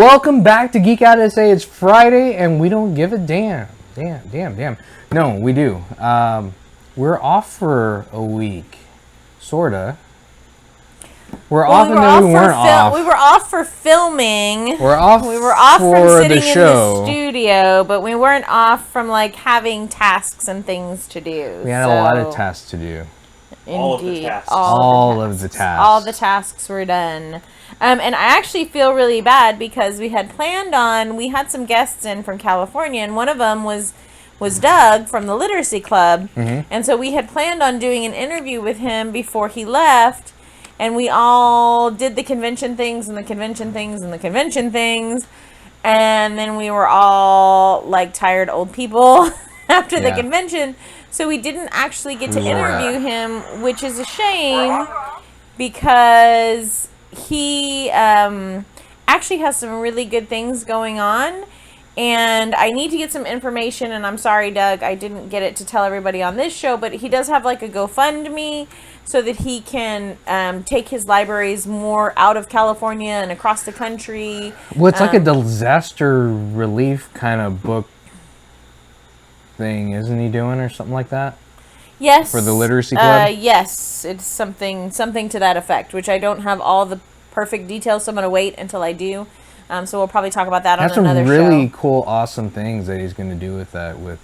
Welcome back to Geek Out SA. It's Friday, and we don't give a damn. Damn. No, we do. We're off for a week, sorta. We're off, and then we weren't off. We were off for filming. We were off from sitting the show. in the studio, but we weren't off from like having tasks and things to do. We had a lot of tasks to do. Indeed, all of the tasks. All the tasks were done. And I actually feel really bad because we had planned on, we had some guests in from California, and one of them was Doug from the Literacy Club. Mm-hmm. And so we had planned on doing an interview with him before he left, and we all did the convention things and the convention things and the convention things, and then we were all like tired old people after the convention, so we didn't actually get to interview him, which is a shame because he actually has some really good things going on, and I need to get some information, and I'm sorry, Doug, I didn't get it to tell everybody on this show, but he does have like a GoFundMe so that he can take his libraries more out of California and across the country. Well, it's like a disaster relief kind of book thing, isn't he doing, or something like that? Yes. For the Literacy Club? Yes, it's something to that effect, which I don't have all the perfect details, so I'm going to wait until I do. So we'll probably talk about that on another show. That's some really cool, awesome things that he's going to do with that, with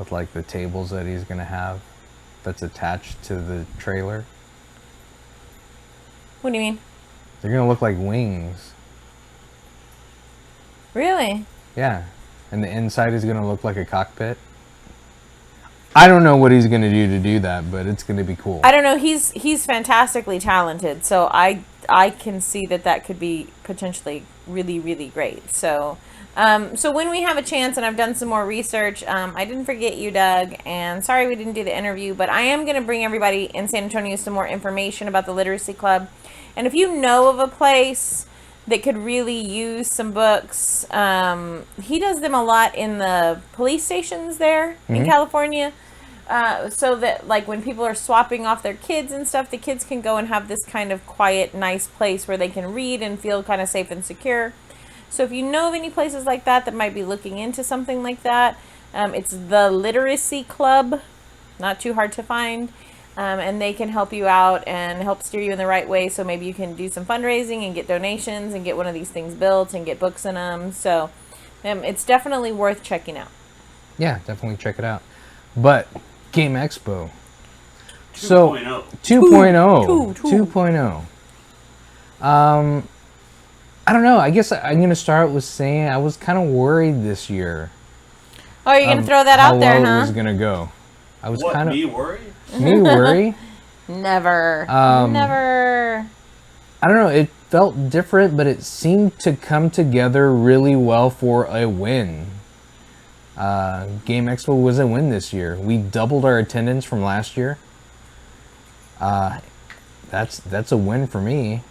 like the tables that he's going to have that's attached to the trailer. What do you mean? They're going to look like wings. Really? Yeah. And the inside is going to look like a cockpit. I don't know what he's going to do that, but it's going to be cool. I don't know. He's fantastically talented, so I can see that could be potentially really, really great. So when we have a chance, and I've done some more research, I didn't forget you, Doug, and sorry we didn't do the interview, but I am going to bring everybody in San Antonio some more information about the Literacy Club. And if you know of a place that could really use some books, he does them a lot in the police stations there in California. So that like when people are swapping off their kids and stuff, the kids can go and have this kind of quiet, nice place where they can read and feel kind of safe and secure. So if you know of any places like that might be looking into something like that, it's the Literacy Club, not too hard to find, and they can help you out and help steer you in the right way. So maybe you can do some fundraising and get donations and get one of these things built and get books in them. So it's definitely worth checking out. Yeah, definitely check it out. But GameExpo. So 2.0. I don't know. I guess I'm going to start with saying I was kind of worried this year. Oh, you're going to throw that out there, huh? How it was going to go. I was kind of... Me worry? Me worry? Never. Never. I don't know. It felt different, but it seemed to come together really well for a win. GameExpo was a win this year. We doubled our attendance from last year. That's a win for me.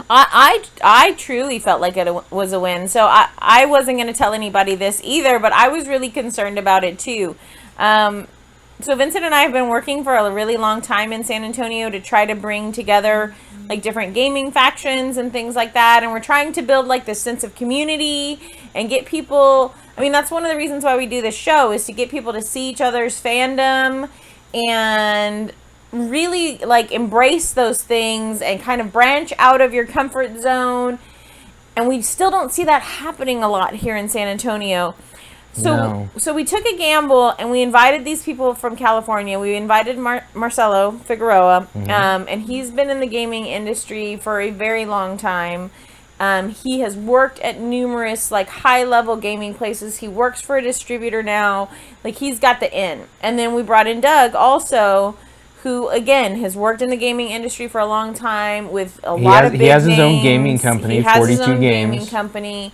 I truly felt like it was a win. So I wasn't going to tell anybody this either, but I was really concerned about it too. So Vincent and I have been working for a really long time in San Antonio to try to bring together like different gaming factions and things like that. And we're trying to build like this sense of community and get people... I mean, that's one of the reasons why we do this show, is to get people to see each other's fandom and really like embrace those things and kind of branch out of your comfort zone. And we still don't see that happening a lot here in San Antonio. So we took a gamble and we invited these people from California. We invited Marcelo Figueroa, and he's been in the gaming industry for a very long time. He has worked at numerous like high-level gaming places. He works for a distributor now. Like, he's got the in. And then we brought in Doug also, who again has worked in the gaming industry for a long time with a lot of big names. He has his own gaming company, he has 42 his own games. Gaming company.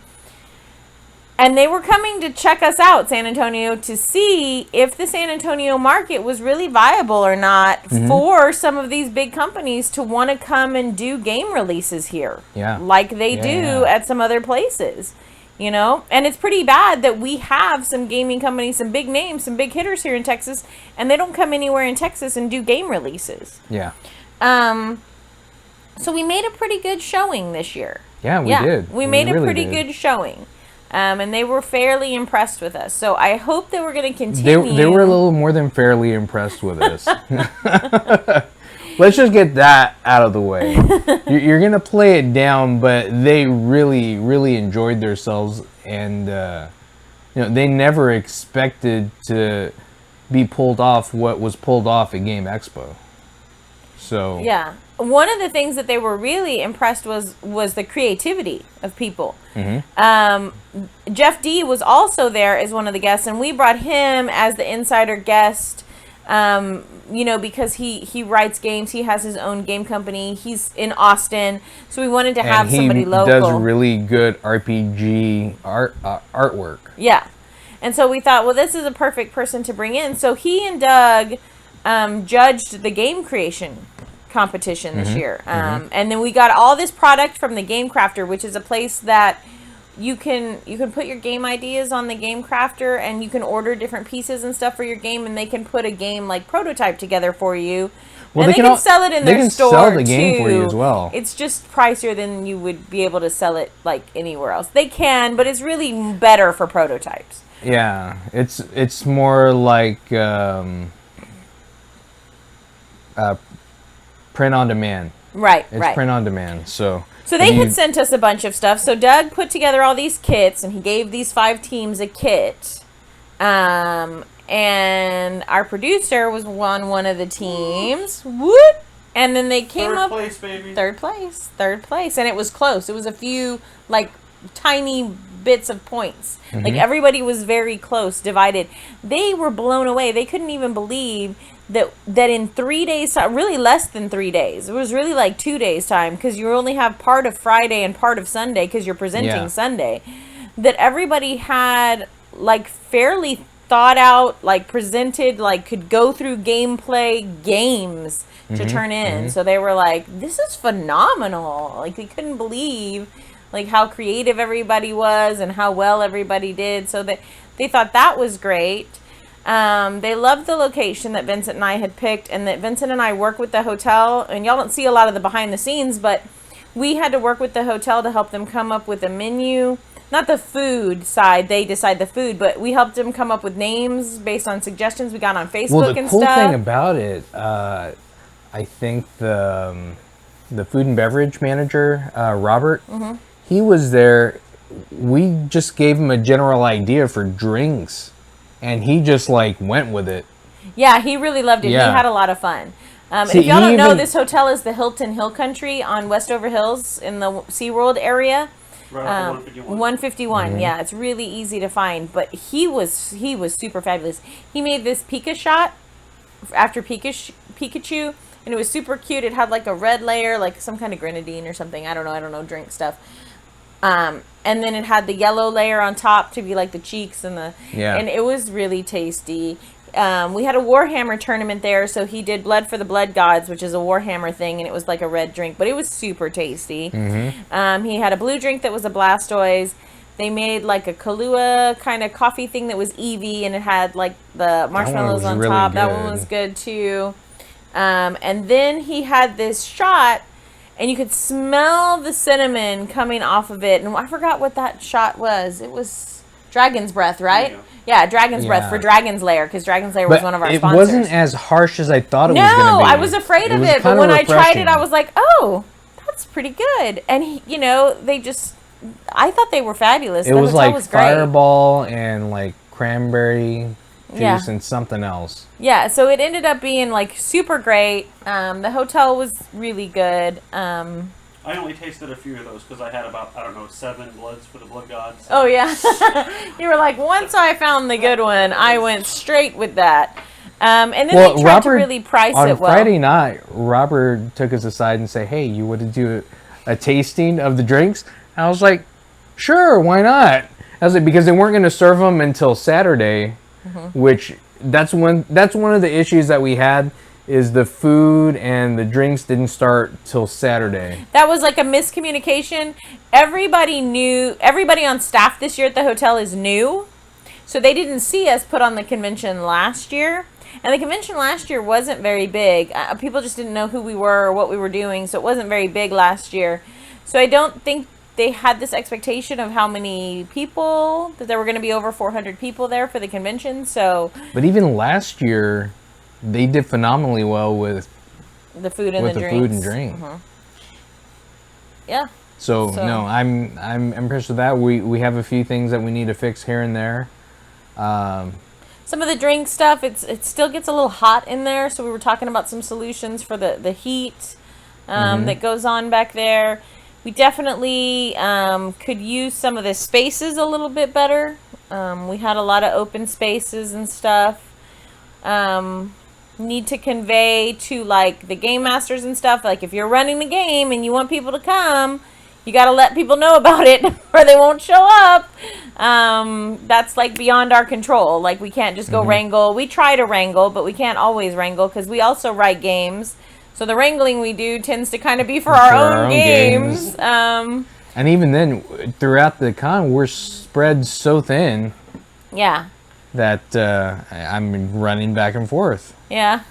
And they were coming to check us out, San Antonio, to see if the San Antonio market was really viable or not for some of these big companies to want to come and do game releases here. Yeah. Like they do at some other places, you know? And it's pretty bad that we have some gaming companies, some big names, some big hitters here in Texas, and they don't come anywhere in Texas and do game releases. Yeah. So we made a pretty good showing this year. Yeah, we did. We made a really pretty did. good showing. And they were fairly impressed with us. So I hope that we're going to continue. They were a little more than fairly impressed with us. Let's just get that out of the way. You're going to play it down, but they really, really enjoyed themselves. And, they never expected to be pulled off what was pulled off at GameExpo. So yeah, one of the things that they were really impressed was the creativity of people. Jeff D was also there as one of the guests, and we brought him as the insider guest. Because he writes games, he has his own game company. He's in Austin, so we wanted to have somebody local. He does really good RPG artwork. Yeah, and so we thought, well, this is a perfect person to bring in. So he and Doug judged the game creation competition this year. And then we got all this product from the Game Crafter, which is a place that you can put your game ideas on the Game Crafter, and you can order different pieces and stuff for your game, and they can put a game like prototype together for you. Well, and they can sell it in their store. They can sell the game for you as well. It's just pricier than you would be able to sell it like anywhere else. They can, but it's really better for prototypes. Yeah, it's more like print on demand. Right, It's print on demand. So they had sent us a bunch of stuff. So Doug put together all these kits, and he gave these 5 teams a kit. And our producer was on one of the teams. Whoop! And then they came up third place, baby. Third place, and it was close. It was a few like tiny bits of points. Like everybody was very close, divided. They were blown away. They couldn't even believe that in 3 days, really less than 3 days. It was really like 2 days time, because you only have part of Friday and part of Sunday because you're presenting Sunday. That everybody had like fairly thought out, like presented, like could go through gameplay games to turn in. So they were like, this is phenomenal. Like they couldn't believe like how creative everybody was and how well everybody did. So that they thought that was great. They loved the location that Vincent and I had picked, and that Vincent and I work with the hotel, and y'all don't see a lot of the behind the scenes, but we had to work with the hotel to help them come up with a menu. Not the food side, they decide the food, but we helped them come up with names based on suggestions we got on Facebook and stuff. Well, the cool thing about it, I think the food and beverage manager, Robert, he was there. We just gave him a general idea for drinks, and he just like went with it. Yeah, he really loved it. Yeah. He had a lot of fun. See, if y'all don't know, this hotel is the Hilton Hill Country on Westover Hills in the SeaWorld area. Right off of 151. 151, yeah, it's really easy to find. But he was super fabulous. He made this Pika shot after Pikachu, and it was super cute. It had like a red layer, like some kind of grenadine or something. I don't know, drink stuff. And then it had the yellow layer on top to be like the cheeks and and it was really tasty. We had a Warhammer tournament there, so he did Blood for the Blood Gods, which is a Warhammer thing, and it was like a red drink, but it was super tasty. He had a blue drink that was a Blastoise. They made like a Kahlua kind of coffee thing that was Eevee, and it had like the marshmallows on really top. Good. That one was good too. And then he had this shot, and you could smell the cinnamon coming off of it, and I forgot what that shot was. It was Dragon's Breath, right? Yeah, Dragon's Breath for Dragon's Lair, because Dragon's Lair was one of our sponsors. It wasn't as harsh as I thought it was going to be. No, I was afraid of it, but when I tried it, I was like, oh, that's pretty good. And, I thought they were fabulous. It was like Fireball and like cranberry juice and something else. Yeah, so it ended up being like super great. The hotel was really good. I only tasted a few of those because I had about, 7 bloods for the blood gods. Oh, yeah. You were like, once I found the good one, I went straight with that. And then they tried to really price it well. On Friday night, Robert took us aside and said, hey, you want to do a tasting of the drinks? I was like, sure, why not? I was like, because they weren't going to serve them until Saturday, which that's one of the issues that we had. Is the food and the drinks didn't start till Saturday. That was like a miscommunication. Everybody on staff this year at the hotel is new. So they didn't see us put on the convention last year. And the convention last year wasn't very big. People just didn't know who we were or what we were doing. So it wasn't very big last year. So I don't think they had this expectation of how many people, that there were going to be over 400 people there for the convention. So, But even last year, they did phenomenally well with the food and with the the drinks. food and drink. Yeah. So, So- no, I'm impressed with that. We have a few things that we need to fix here and there. Some of the drink stuff, it still gets a little hot in there. So we were talking about some solutions for the heat that goes on back there. We definitely could use some of the spaces a little bit better. We had a lot of open spaces and stuff. Need to convey to like the game masters and stuff, like if you're running the game and you want people to come, you got to let people know about it or they won't show up. That's like beyond our control. Like we can't just go wrangle. We try to wrangle, but we can't always wrangle because we also write games. So the wrangling we do tends to kind of be for our own games. And even then, throughout the con, we're spread so thin Yeah. that I'm running back and forth. Yeah.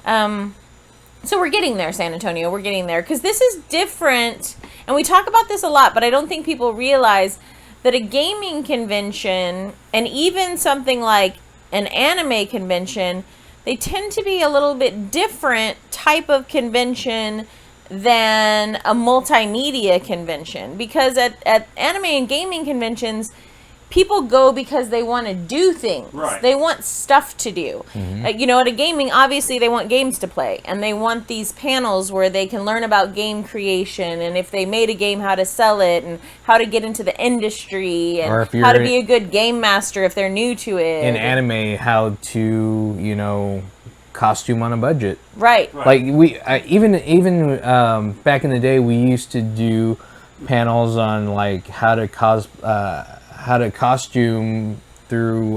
So we're getting there, San Antonio. We're getting there. Because this is different. And we talk about this a lot, but I don't think people realize that a gaming convention and even something like an anime convention, they tend to be a little bit different type of convention than a multimedia convention. Because at anime and gaming conventions, people go because they want to do things. Right. They want stuff to do. You know, at a gaming, obviously they want games to play. And they want these panels where they can learn about game creation. And if they made a game, how to sell it. And how to get into the industry. And Or if how to you're be a good game master if they're new to it. In anime, how to, you know, costume on a budget. Right. Like even back in the day, we used to do panels on like how to costume through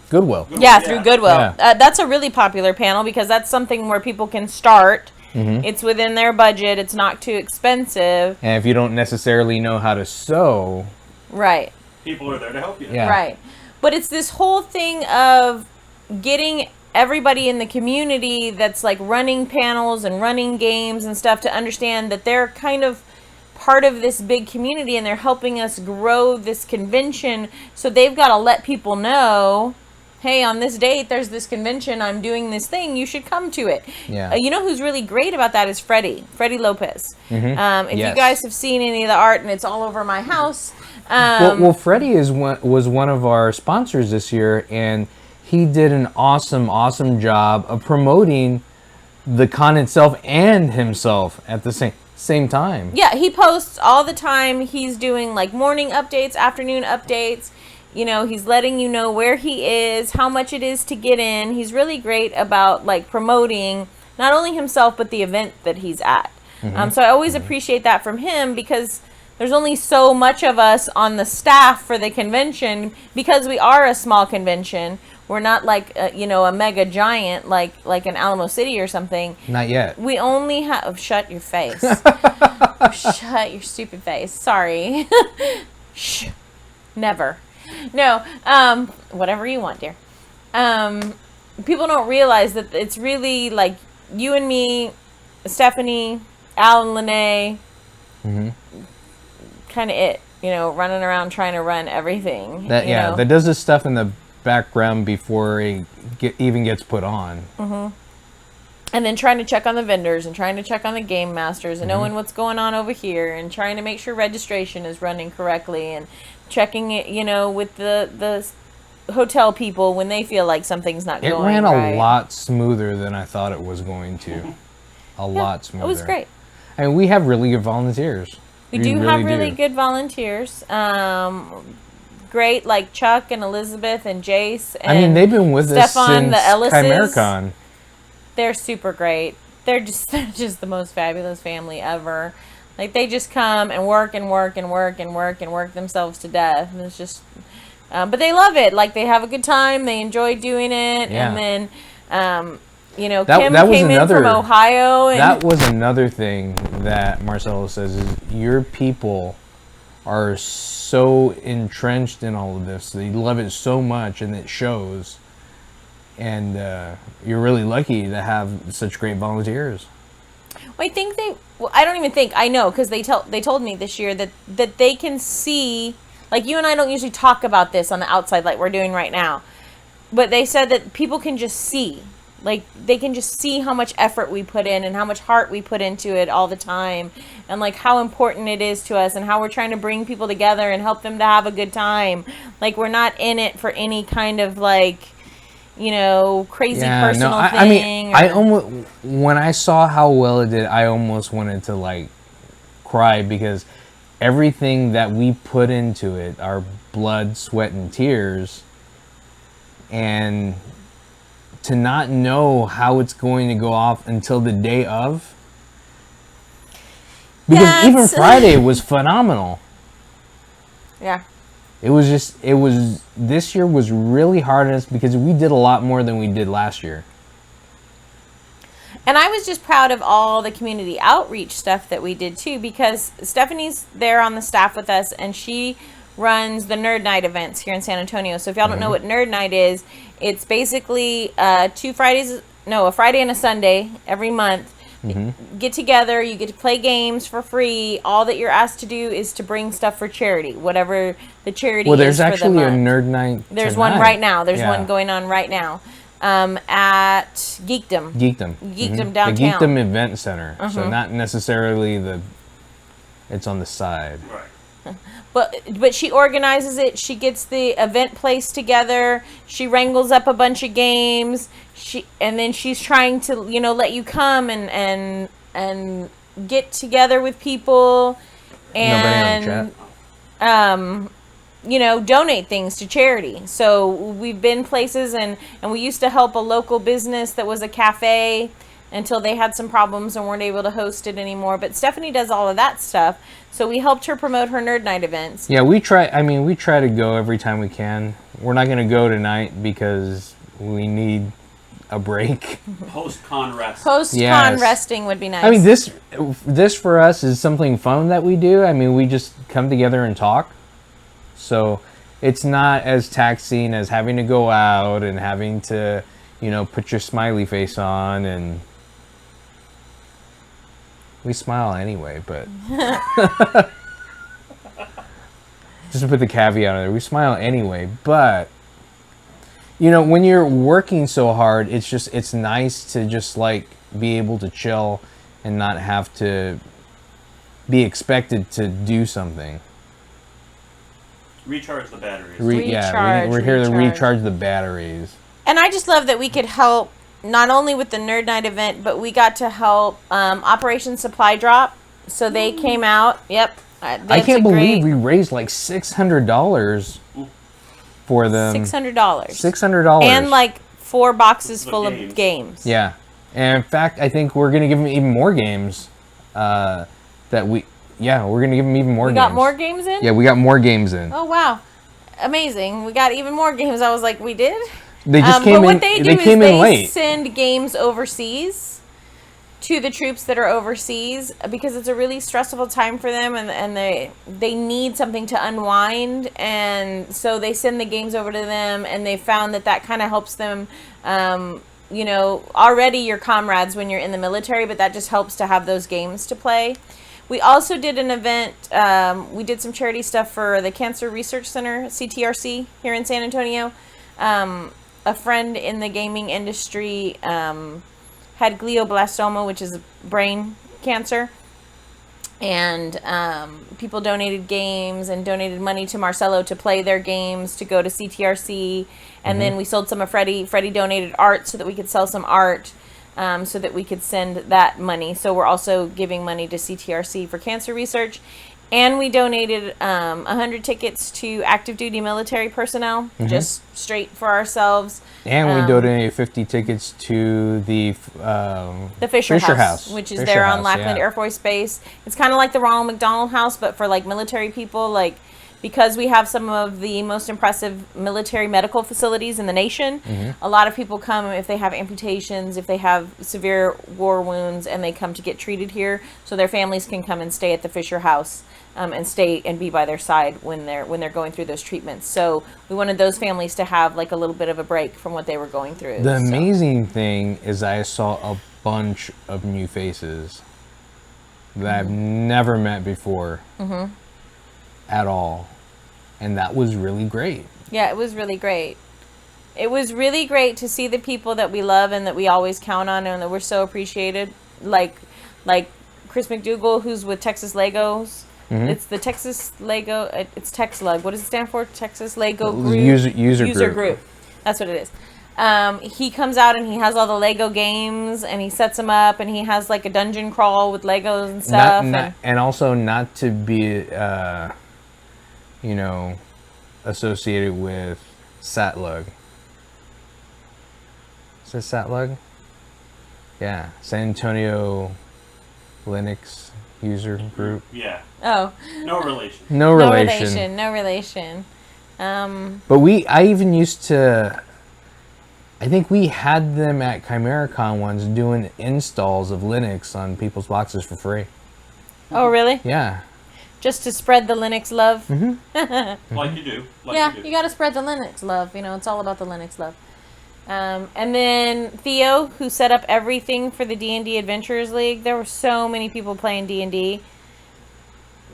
Goodwill. Yeah, through Goodwill. Yeah. That's a really popular panel because that's something where people can start. It's within their budget. It's not too expensive. And if you don't necessarily know how to sew, Right. People are there to help you. Yeah. Right. But it's this whole thing of getting everybody in the community that's like running panels and running games and stuff to understand that they're kind of part of this big community and they're helping us grow this convention. So they've got to let people know, hey, on this date, there's this convention. I'm doing this thing. You should come to it. Yeah. You know who's really great about that is Freddie Lopez. If Yes. you guys have seen any of the art, and it's all over my house. well, Freddie was one of our sponsors this year, and he did an awesome job of promoting the con itself and himself at the same time. Yeah, he posts all the time. He's doing like morning updates, afternoon updates. You know, he's letting you know where he is, how much it is to get in. He's really great about like promoting not only himself, but the event that he's at. So I always appreciate that from him because there's only so much of us on the staff for the convention because we are a small convention. We're not like, a mega giant like an Alamo City or something. Not yet. We only have... Oh, shut your face. Shut your stupid face. Sorry. Shh. Never. No. Whatever you want, dear. People don't realize that it's really like you and me, Stephanie, Al and Lene, kind of it. Running around trying to run everything. That does this stuff in the background before it even gets put on. And then trying to check on the vendors and trying to check on the game masters and knowing what's going on over here and trying to make sure registration is running correctly and checking it, with the hotel people when they feel like something's not going right. It ran a lot smoother than I thought it was going to. A lot smoother. It was great. I mean, we have really good volunteers. We do have really good volunteers. Great, like Chuck and Elizabeth and Jace. And I mean, they've been with us since ChimeraCon. They're super great. They're just the most fabulous family ever. Like they just come and work and work and work and work and work themselves to death. And it's just, but they love it. Like they have a good time. They enjoy doing it. Yeah. And then, Kim that was came in from Ohio. And that was another thing that Marcelo says is your people are so entrenched in all of this. They love it so much and it shows. And you're really lucky to have such great volunteers. Well, I think I don't even think, I know, because they told me this year that they can see, like you and I don't usually talk about this on the outside like we're doing right now, but they said that people can just see, like they can just see how much effort we put in and how much heart we put into it all the time, and like how important it is to us and how we're trying to bring people together and help them to have a good time. Like we're not in it for any kind of like, crazy personal thing. I mean, I almost, when I saw how well it did, I almost wanted to like cry, because everything that we put into it, our blood, sweat, and tears, and to not know how it's going to go off until the day of, because even Friday was phenomenal. Yeah. This year was really hard on us because we did a lot more than we did last year. And I was just proud of all the community outreach stuff that we did too, because Stephanie's there on the staff with us, and she runs the Nerd Night events here in San Antonio. So if y'all don't know what Nerd Night is, it's basically a Friday and a Sunday every month. Get together, you get to play games for free. All that you're asked to do is to bring stuff for charity, whatever the charity is. Well, there's for actually the a month. Nerd Night. There's tonight. one right now. There's one going on right now at Geekdom. Geekdom downtown. The Geekdom Event Center. So not necessarily it's on the side. Right. But she organizes it. She gets the event place together. She wrangles up a bunch of games. And then she's trying to let you come and get together with people and donate things to charity. So we've been places and we used to help a local business that was a cafe until they had some problems and weren't able to host it anymore. But Stephanie does all of that stuff. So we helped her promote her Nerd Night events. Yeah, we try to go every time we can. We're not going to go tonight because we need a break. Post-con rest. Post-con resting would be nice. I mean, this for us is something fun that we do. I mean, we just come together and talk. So it's not as taxing as having to go out and having to, put your smiley face on, and we smile anyway, but just to put the caveat on there, we smile anyway, but when you're working so hard, it's nice to just like be able to chill and not have to be expected to do something. Recharge the batteries. We're here to recharge the batteries. And I just love that we could help not only with the Nerd Night event, but we got to help Operation Supply Drop. So they came out. Yep. I can't believe we raised like $600 for them. $600. $600. And like 4 boxes full of games. Yeah. And in fact, I think we're going to give them even more games we're going to give them even more games. We got more games in? Yeah, we got more games in. Oh, wow. Amazing. We got even more games. I was like, we did? They just came in. What they do is they late. Send games overseas to the troops that are overseas because it's a really stressful time for them, and they need something to unwind, and so they send the games over to them, and they found that kind of helps them. Already you're comrades when you're in the military, but that just helps to have those games to play. We also did an event. We did some charity stuff for the Cancer Research Center, CTRC, here in San Antonio. A friend in the gaming industry had glioblastoma, which is brain cancer. And people donated games and donated money to Marcelo to play their games, to go to CTRC. And then we sold some of Freddie. Freddie donated art so that we could sell some art, so that we could send that money. So we're also giving money to CTRC for cancer research. And we donated 100 tickets to active duty military personnel, just straight for ourselves. And we donated 50 tickets to the Fisher House, which is there on Lackland Air Force Base. It's kind of like the Ronald McDonald House, but for like military people, like because we have some of the most impressive military medical facilities in the nation. A lot of people come if they have amputations, if they have severe war wounds, and they come to get treated here, so their families can come and stay at the Fisher House. And stay and be by their side when they're going through those treatments. So we wanted those families to have like a little bit of a break from what they were going through. The amazing thing is I saw a bunch of new faces that I've never met before at all. And that was really great. Yeah, it was really great. It was really great to see the people that we love and that we always count on and that we're so appreciated. Like Chris McDougall, who's with Texas Legos. It's the Texas Lego. It's TexLug. What does it stand for? Texas Lego Group. User group. That's what it is. He comes out and he has all the Lego games and he sets them up and he has like a dungeon crawl with Legos and stuff. And also not to be, associated with SatLug. Is it SatLug? Yeah, San Antonio Linux User Group. Yeah. Oh. No relation. No relation. No relation. But I even used to. I think we had them at ChimeraCon once doing installs of Linux on people's boxes for free. Oh, really? Yeah. Just to spread the Linux love? Like you do. You got to spread the Linux love. It's all about the Linux love. And then Theo, who set up everything for the D&D Adventurers League. There were so many people playing D&D.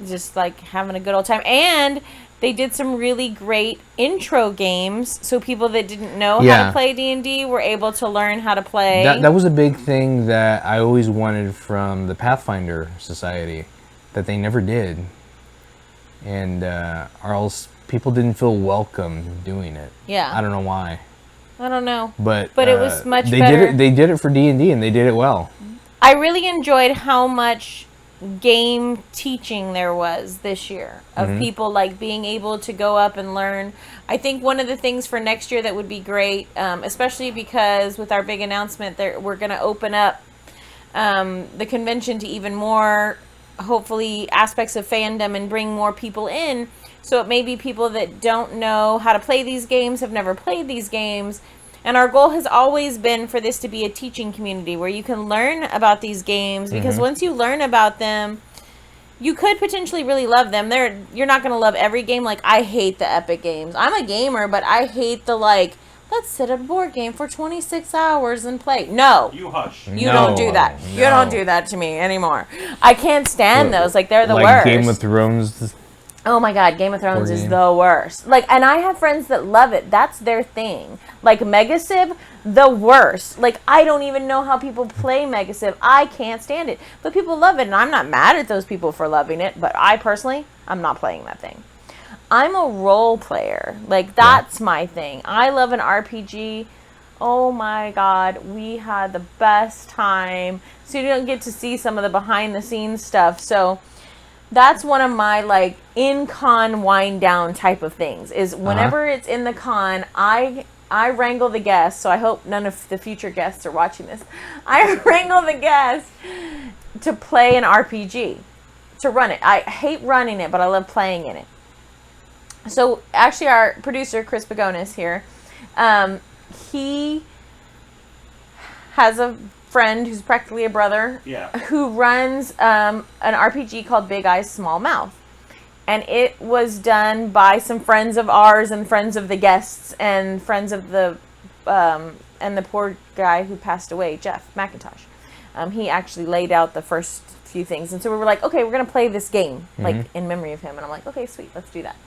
Just, like, having a good old time. And they did some really great intro games, so people that didn't know how to play D&D were able to learn how to play. That was a big thing that I always wanted from the Pathfinder Society that they never did. And or else people didn't feel welcome doing it. Yeah. I don't know why. I don't know. But it was much better. They did it for D&D, and they did it well. I really enjoyed how much game teaching there was this year of people like being able to go up and learn. I think one of the things for next year that would be great, especially because with our big announcement that we're going to open up the convention to even more, hopefully, aspects of fandom and bring more people in. So it may be people that don't know how to play these games, have never played these games. And our goal has always been for this to be a teaching community where you can learn about these games, because once you learn about them, you could potentially really love them. You're not going to love every game. Like, I hate the epic games. I'm a gamer, but I hate the, like, let's sit at a board game for 26 hours and play. No. You hush. You don't do that. No. You don't do that to me anymore. I can't stand those. Like, they're the worst. Game of Thrones. Oh my God, Game of Thrones is the worst. Like, and I have friends that love it. That's their thing. Like, Megacib, the worst. Like, I don't even know how people play Megacib. I can't stand it. But people love it, and I'm not mad at those people for loving it. But I personally, I'm not playing that thing. I'm a role player. Like, that's my thing. I love an RPG. Oh my God, we had the best time. So you don't get to see some of the behind the scenes stuff. So that's one of my, like, in-con wind-down type of things, is whenever it's in the con, I wrangle the guests, so I hope none of the future guests are watching this. I wrangle the guests to play an RPG, to run it. I hate running it, but I love playing in it. So, actually, our producer, Chris Pagonis here, he has a friend who's practically a brother who runs an RPG called Big Eyes Small Mouth, and it was done by some friends of ours and friends of the guests and friends of the and the poor guy who passed away, Jeff McIntosh. He actually laid out the first few things, and so we were like, okay, we're gonna play this game like in memory of him, and I'm like, okay, sweet, let's do that.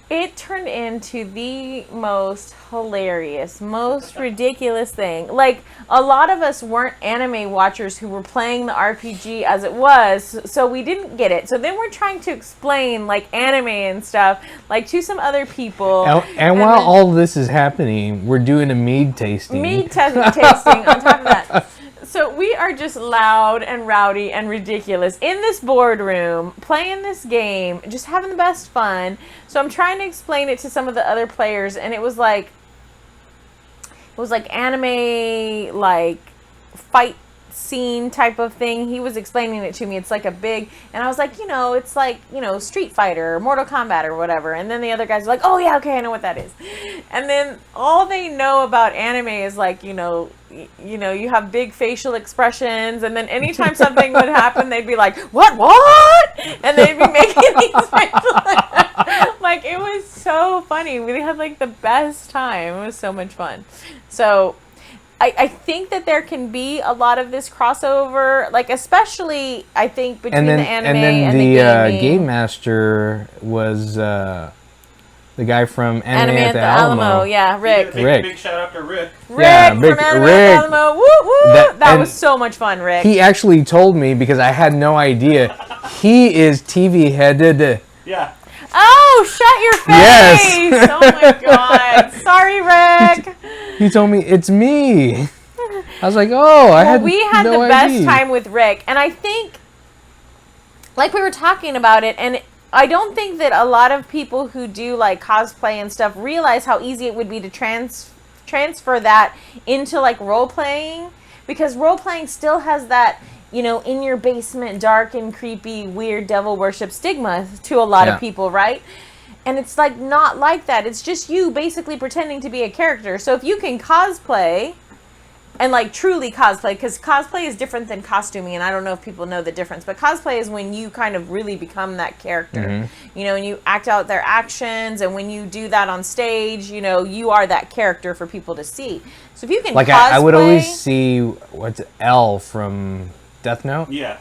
It turned into the most hilarious, most ridiculous thing. Like, a lot of us weren't anime watchers who were playing the RPG as it was, so we didn't get it. So then we're trying to explain, like, anime and stuff, like, to some other people. And while all this is happening, we're doing a mead tasting. Mead tasting on top of that. So we are just loud and rowdy and ridiculous in this boardroom, playing this game, just having the best fun. So I'm trying to explain it to some of the other players, and it was like anime, like, fight scene type of thing. He was explaining it to me. It's like a big, and I was like, it's like, Street Fighter or Mortal Kombat or whatever. And then the other guys are like, oh yeah, okay, I know what that is. And then all they know about anime is like, you have big facial expressions, and then anytime something would happen, they'd be like, what? And they'd be making these facial like, it was so funny. We had like the best time. It was so much fun. So I think that there can be a lot of this crossover, like especially I think between the anime and the gaming. Game Master was the guy from Anime at the Alamo. Yeah, Rick. Big shout out to Rick. Rick Yeah, from Rick- Anime Rick. at the Alamo. Woo woo! That and was so much fun, Rick. He actually told me because I had no idea. He is TV headed. Yeah. Oh, shut your face! Yes. Oh my god. Sorry, Rick. He told me it's me. I was like, oh, We had no the best idea. time with Rick, and I think, like we were talking about it, and I don't think that a lot of people who do like cosplay and stuff realize how easy it would be to transfer that into like role playing, because role playing still has that, you know, in your basement, dark and creepy, weird devil worship stigma to a lot of people, right? And it's like not like that. It's just you basically pretending to be a character. So if you can cosplay and like truly cosplay, because cosplay is different than costuming, and I don't know if people know the difference, but cosplay is when you kind of really become that character, you know, and you act out their actions, and when you do that on stage, you know, you are that character for people to see. So if you can Like cosplay, I would always see what's L from Death Note, Yeah.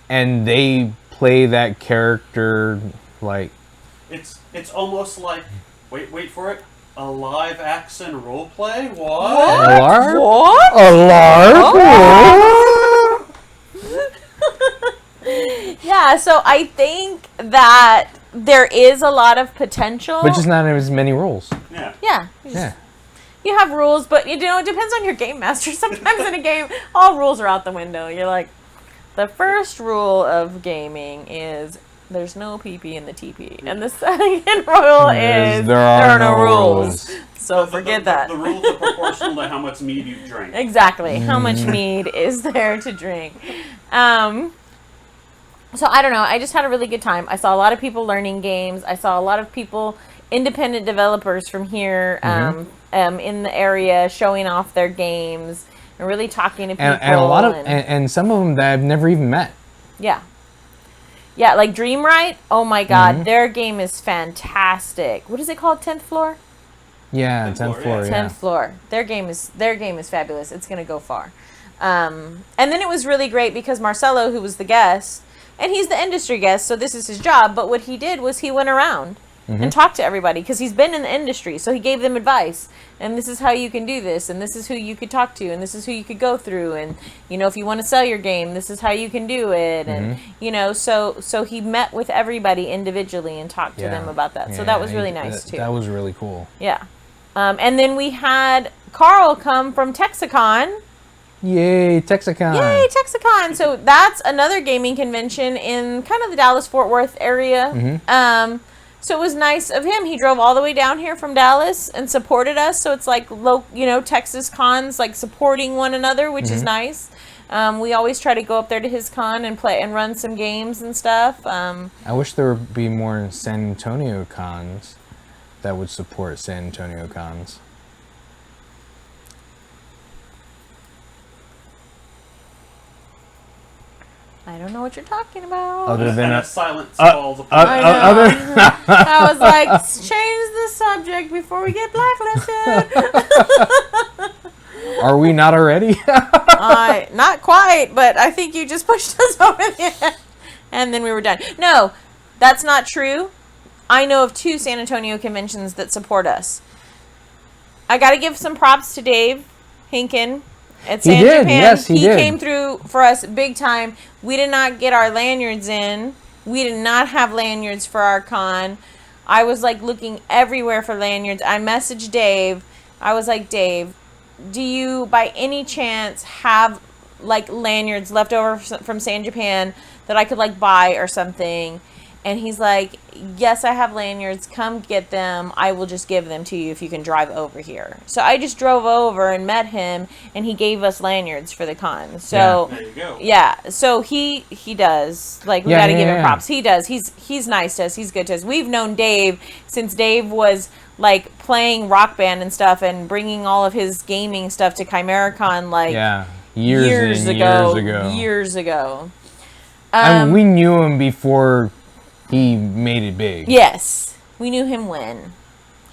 and they play that character like It's almost like wait for it. A live action role play? a What? LARP. What? A LARP. Yeah, so I think that there is a lot of potential. But just not as many rules. Yeah. Yeah. Yeah. You have rules, but you know, it depends on your game master. Sometimes in a game, all rules are out the window. You're like, the first rule of gaming is there's no PP in the TP. And the second rule is there are no rules. So forget that. The rules are proportional to how much mead you drink. Exactly. How much mead is there to drink? So I don't know. I just had a really good time. I saw a lot of people learning games. I saw a lot of people, independent developers from here in the area, showing off their games and really talking to people. And a lot of and some of them that I've never even met. Yeah. Yeah, like Dreamwright. Oh my God, their game is fantastic. What is it called? 10th floor. Yeah, 10th floor. Yeah. 10th floor. Their game is fabulous. It's gonna go far. And then it was really great because Marcelo, who was the guest, and he's the industry guest, so this is his job. But what he did was he went around and talked to everybody because he's been in the industry, so he gave them advice. And this is how you can do this, and this is who you could talk to, and this is who you could go through, and you know, if you want to sell your game, this is how you can do it, and you know, so he met with everybody individually and talked to them about that. So that was really nice too. That was really cool. Yeah. And then we had Carl come from Texicon. Yay, Texicon. Yay, Texicon. So that's another gaming convention in kind of the Dallas-Fort Worth area. So it was nice of him. He drove all the way down here from Dallas and supported us. So it's like, Texas cons like supporting one another, which is nice. We always try to go up there to his con and play and run some games and stuff. I wish there would be more San Antonio cons that would support San Antonio cons. I don't know what you're talking about. Other than a silence falls upon I was like, change the subject before we get blacklisted. Are we not already? Not quite, but I think you just pushed us over the edge. And then we were done. No, that's not true. I know of 2 San Antonio conventions that support us. I got to give some props to Dave Hinken at San Japan. Yes, he did. Came through for us big time. We did not get our lanyards in. We did not have lanyards for our con. I was like looking everywhere for lanyards. I messaged Dave. I was like, Dave, do you by any chance have like lanyards left over from San Japan that I could like buy or something? And he's like, yes, I have lanyards. Come get them. I will just give them to you if you can drive over here. So I just drove over and met him, and he gave us lanyards for the con. So There you go. yeah, so he does. Like, we got to give him props. He does. He's nice to us. He's good to us. We've known Dave since Dave was like playing Rock Band and stuff and bringing all of his gaming stuff to ChimeraCon like years ago. I mean, we knew him before he made it big. Yes. We knew him when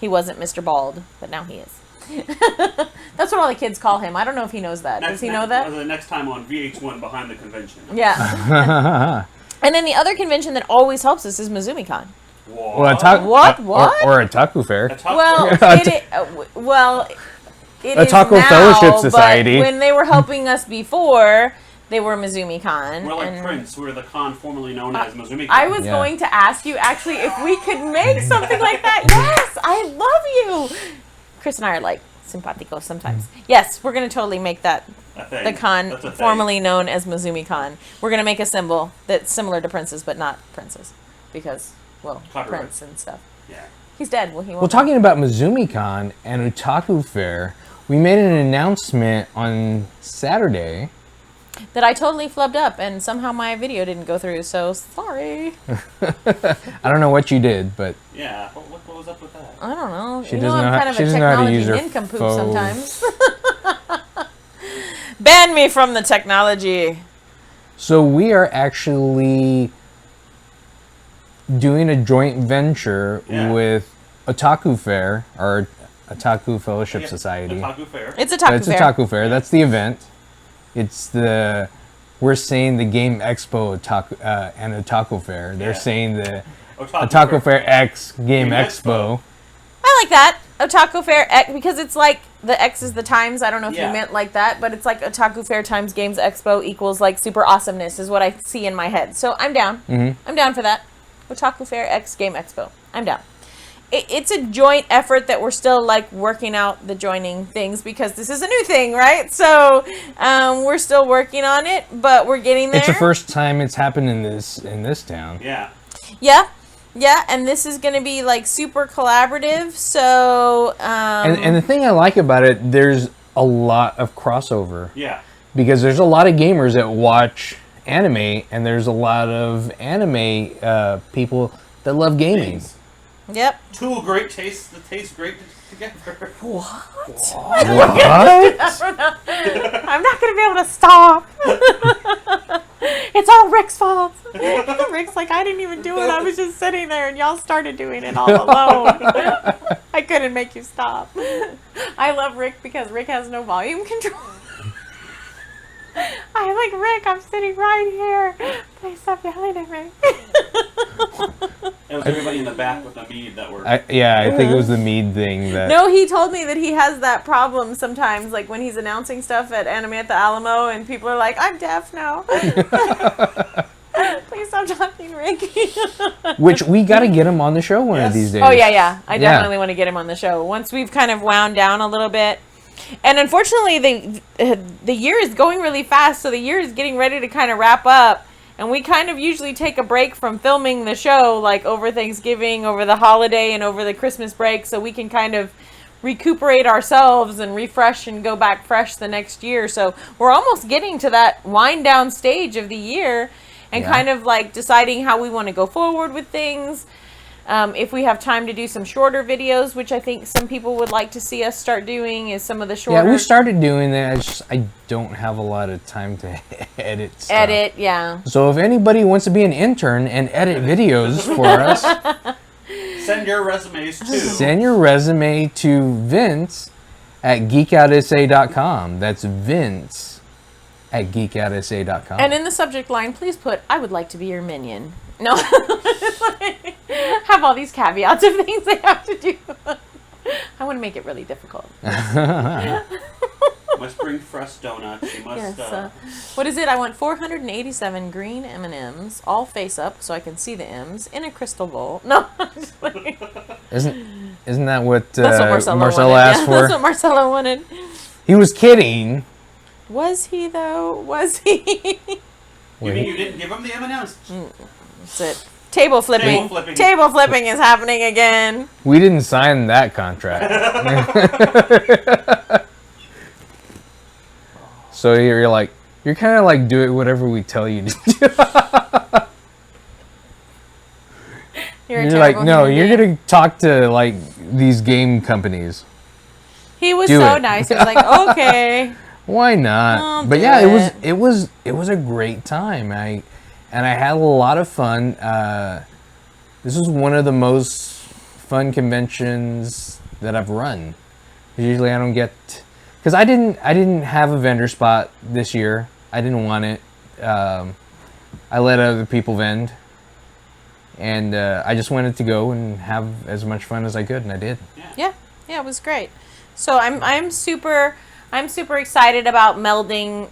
he wasn't Mr. Bald, but now he is. That's what all the kids call him. I don't know if he knows that. Does he know that? The next time on VH1 Behind the Convention. Yeah. And then the other convention that always helps us is MizumiCon. What? What? Or Otaku Fair. Well, it is Otaku now, Fellowship Society. But when they were helping us before, they were MizumiCon. We're like Prince. We're the con formerly known as MizumiCon. I was going to ask you, actually, if we could make something like that. Yes, I love you. Chris and I are like simpatico sometimes. Yes, we're going to totally make that the con formerly known as MizumiCon. We're going to make a symbol that's similar to Prince's, but not Prince's. Because, well, Copyright. Prince and stuff. Yeah. He's dead. Well, he won't. Well, talking about MizumiCon and Otaku Fair, we made an announcement on Saturday that I totally flubbed up, and somehow my video didn't go through, so sorry. I don't know what you did, but... Yeah, what was up with that? I don't know. She You know, doesn't know I'm how- kind of she a doesn't know how to technology use her nincompoop phone. sometimes. Ban me from the technology. So we are actually doing a joint venture with Otaku Fair, or Otaku Fellowship Society. Otaku Fair. It's a Otaku It's Fair. Otaku Fair. That's the event. It's the... We're saying the GameExpo and Otaku Fair. They're saying the Otaku Fair X GameExpo. I like that. Otaku Fair X, because it's like the X is the times. I don't know if you meant like that, but it's like Otaku Fair times Games Expo equals like super awesomeness is what I see in my head. So I'm down. I'm down for that. Otaku Fair X Game Expo. I'm down. It's a joint effort that we're still like working out the joining things because this is a new thing, right? So we're still working on it, but we're getting there. It's the first time it's happened in this town. Yeah. Yeah, and this is going to be like super collaborative. So And the thing I like about it, there's a lot of crossover. Yeah. Because there's a lot of gamers that watch anime, and there's a lot of anime people that love gaming. Yep. Two great tastes that taste great together. What? What? I'm not going to be able to stop. It's all Rick's fault. Rick's like, I didn't even do it. I was just sitting there and y'all started doing it all alone. I couldn't make you stop. I love Rick because Rick has no volume control. I'm like, Rick, I'm sitting right here. Please stop yelling at me. It was everybody in the back with the mead that were... I think it was the mead thing that... No, he told me that he has that problem sometimes, like when he's announcing stuff at Anime at the Alamo, and people are like, I'm deaf now. Please stop talking, Rick. Which we got to get him on the show one of these days. Oh, yeah. I definitely want to get him on the show. Once we've kind of wound down a little bit. And unfortunately, the year is going really fast, so the year is getting ready to kind of wrap up. And we kind of usually take a break from filming the show, like over Thanksgiving, over the holiday, and over the Christmas break, so we can kind of recuperate ourselves and refresh and go back fresh the next year. So we're almost getting to that wind down stage of the year and kind of like deciding how we want to go forward with things. If we have time to do some shorter videos, which I think some people would like to see us start doing, is some of the shorter... Yeah, we started doing that. I don't have a lot of time to edit stuff. Yeah. So if anybody wants to be an intern and edit videos for us... Send your resumes to... Send your resume to Vince at geekoutsa.com. That's Vince at geekoutsa.com. And in the subject line, please put, I would like to be your minion. No. Have all these caveats of things they have to do. I want to make it really difficult. Must bring fresh donuts. You must... Yes, what is it? I want 487 green M&Ms, all face up so I can see the M's, in a crystal bowl. No. Isn't that what, That's what Marcelo wanted. asked for? That's what Marcelo wanted. He was kidding. Was he, though? Was he? You mean you didn't give him the M&Ms? That's it. Table flipping. Table flipping is happening again. We didn't sign that contract. So you're like, you're kind of like, do it whatever we tell you to do. You're like, no, you're going to talk to like these game companies. He was Do so it. nice. He was like, okay. Why not? I'll But do yeah, it. it was a great time. I had a lot of fun. This was one of the most fun conventions that I've run. Usually I don't get, because I didn't have a vendor spot this year. I didn't want it. I let other people vend, and I just wanted to go and have as much fun as I could, and I did. Yeah, it was great. So I'm super excited about melding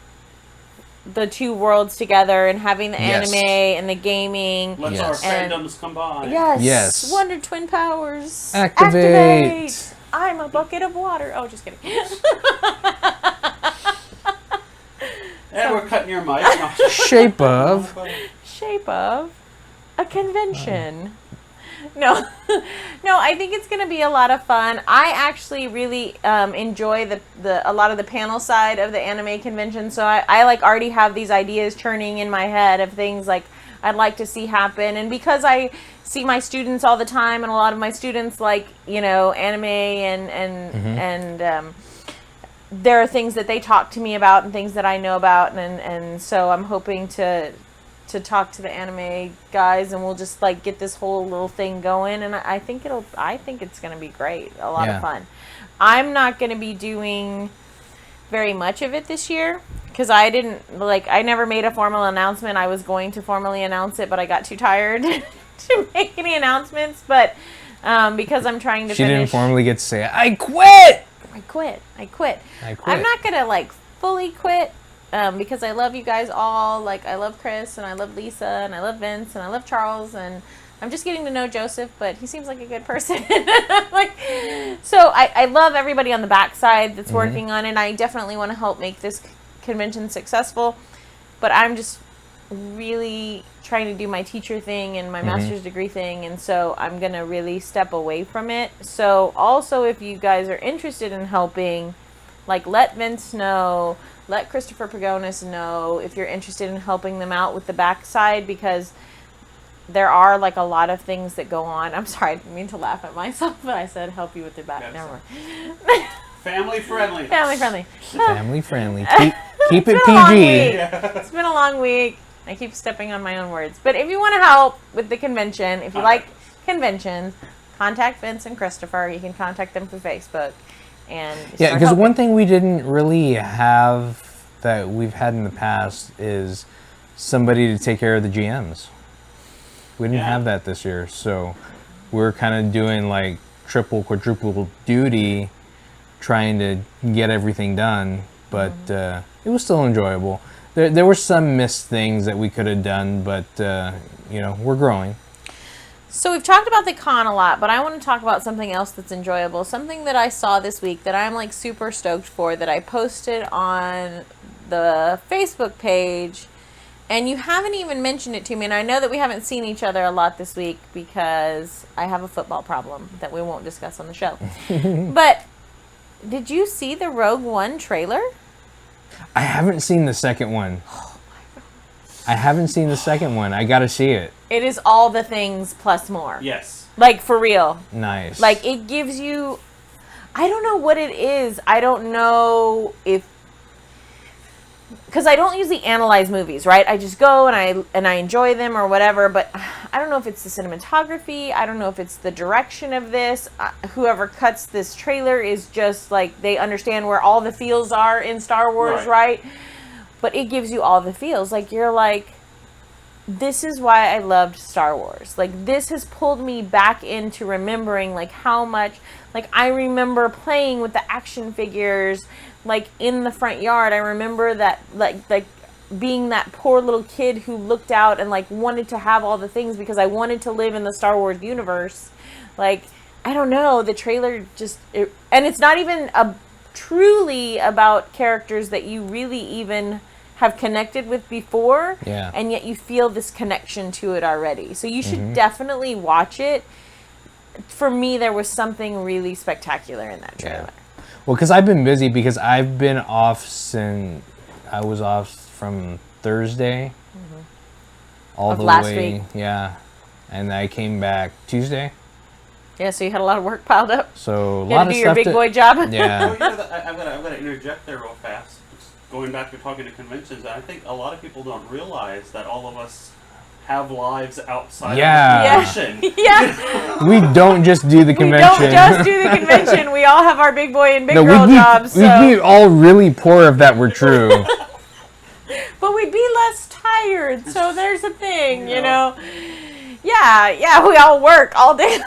the two worlds together and having the Yes. anime and the gaming. Let's Yes. our And- fandoms combine. Yes. Yes. Wonder Twin Powers. Activate. I'm a bucket of water. Oh, just kidding. And we're cutting your mic. Shape of. Shape of a convention. No, no, I think it's going to be a lot of fun. I actually really enjoy a lot of the panel side of the anime convention. So I like already have these ideas churning in my head of things like I'd like to see happen. And because I see my students all the time, and a lot of my students like, anime and there are things that they talk to me about and things that I know about. And so I'm hoping to talk to the anime guys, and we'll just like get this whole little thing going, and I think it's going to be great. A lot of fun. I'm not going to be doing very much of it this year because I never made a formal announcement. I was going to formally announce it, but I got too tired to make any announcements, but because I'm trying to She finish, didn't formally get to say, I quit! I quit. I'm not going to like fully quit. Because I love you guys all. Like, I love Chris, and I love Lisa, and I love Vince, and I love Charles, and I'm just getting to know Joseph, but he seems like a good person. So I love everybody on the backside that's working on it. I definitely want to help make this convention successful, but I'm just really trying to do my teacher thing and my master's degree thing, and so I'm going to really step away from it. So also, if you guys are interested in helping, like, let Vince know, let Christopher Pagonis know if you're interested in helping them out with the backside, because there are like a lot of things that go on. I'm sorry, I didn't mean to laugh at myself, but I said help you with the back. Yes. Never mind. Family friendly. Family friendly. Family friendly. Keep it It's been a long PG. week. It's been a long week. I keep stepping on my own words. But if you want to help with the convention, if you like conventions, contact Vince and Christopher. You can contact them through Facebook. And Yeah, because one thing we didn't really have that we've had in the past is somebody to take care of the GMs. We didn't have that this year, so we're kind of doing like triple, quadruple duty, trying to get everything done. But it was still enjoyable. There were some missed things that we could have done, but we're growing. So we've talked about the con a lot, but I want to talk about something else that's enjoyable. Something that I saw this week that I'm like super stoked for, that I posted on the Facebook page, and you haven't even mentioned it to me. And I know that we haven't seen each other a lot this week because I have a football problem that we won't discuss on the show. But did you see the Rogue One trailer? I haven't seen the second one. I haven't seen the second one. I gotta see it. It is all the things plus more. Yes. Like, for real. Nice. Like, it gives you... I don't know what it is. I don't know if... Because I don't usually analyze movies, right? I just go and I enjoy them or whatever, but I don't know if it's the cinematography. I don't know if it's the direction of this. Whoever cuts this trailer is just, like, they understand where all the feels are in Star Wars, right? But it gives you all the feels. Like, you're like... This is why I loved Star Wars. Like, this has pulled me back into remembering, like, how much... Like, I remember playing with the action figures, like, in the front yard. I remember that, like being that poor little kid who looked out and, like, wanted to have all the things because I wanted to live in the Star Wars universe. Like, I don't know. The trailer just... and it's not even truly about characters that you really even... have connected with before, and yet you feel this connection to it already. So you should definitely watch it. For me, there was something really spectacular in that trailer. Yeah. Well, because I've been busy, because I've been off since I was off from Thursday all Of the last way. week. Yeah, and I came back Tuesday. Yeah, so you had a lot of work piled up. So a You lot had to of do your stuff big boy job. Yeah. I'm gonna interject there real fast. Going back to talking to conventions, I think a lot of people don't realize that all of us have lives outside Yeah. of the convention. Yeah. We don't just do the We convention. don't just do the convention. We all have our big boy and big No, girl jobs. we'd be all really poor if that were true. But we'd be less tired. So there's a thing, you know. Yeah, we all work all day.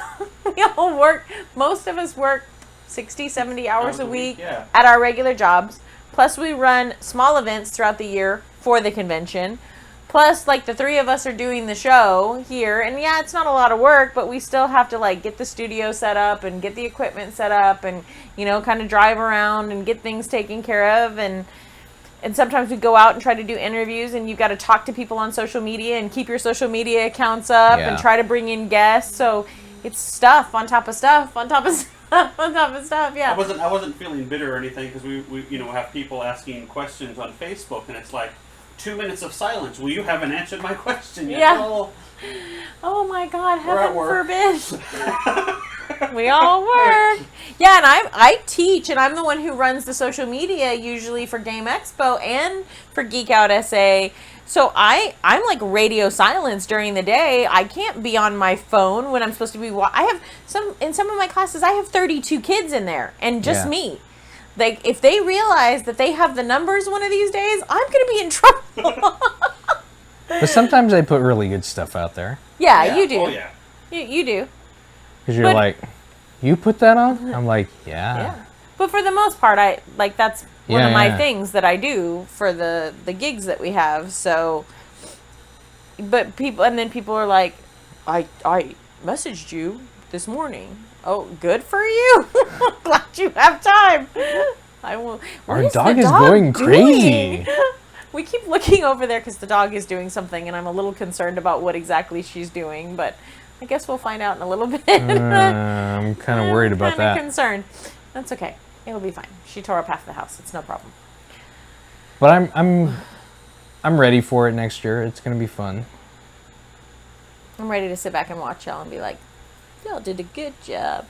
We all work. Most of us work 60, 70 hours a week yeah. at our regular jobs. Plus we run small events throughout the year for the convention. Plus, like, the three of us are doing the show here. And, yeah, it's not a lot of work, but we still have to, like, get the studio set up and get the equipment set up and, you know, kind of drive around and get things taken care of. And sometimes we go out and try to do interviews, and you've got to talk to people on social media and keep your social media accounts up and try to bring in guests. So it's stuff on top of stuff on top of stuff on top of stuff, yeah. I wasn't feeling bitter or anything because we you know, have people asking questions on Facebook, and it's like, 2 minutes of silence. Well, you haven't answered my question yet. Yeah. Oh my God, heaven forbid. We all work. Yeah, and I teach, and I'm the one who runs the social media usually for GaMExpo and for Geek Out SA. So I'm like radio silence during the day. I can't be on my phone when I'm supposed to be. I have in some of my classes, I have 32 kids in there, and just me. Like, if they realize that they have the numbers one of these days, I'm going to be in trouble. But sometimes they put really good stuff out there. Yeah, you do. Oh, yeah. You do. Because you're like, you put that on? I'm like, yeah. But for the most part, that's one of my Yeah. things that I do for the gigs that we have. So, but people are like, I messaged you this morning. Oh, good for you. Glad you have time. I will. Our dog is going crazy. We keep looking over there because the dog is doing something, and I'm a little concerned about what exactly she's doing. But I guess we'll find out in a little bit. I'm kind of worried about that. I'm concerned. That's okay. It'll be fine. She tore up half the house. It's no problem. But I'm ready for it next year. It's gonna be fun. I'm ready to sit back and watch y'all and be like, y'all did a good job.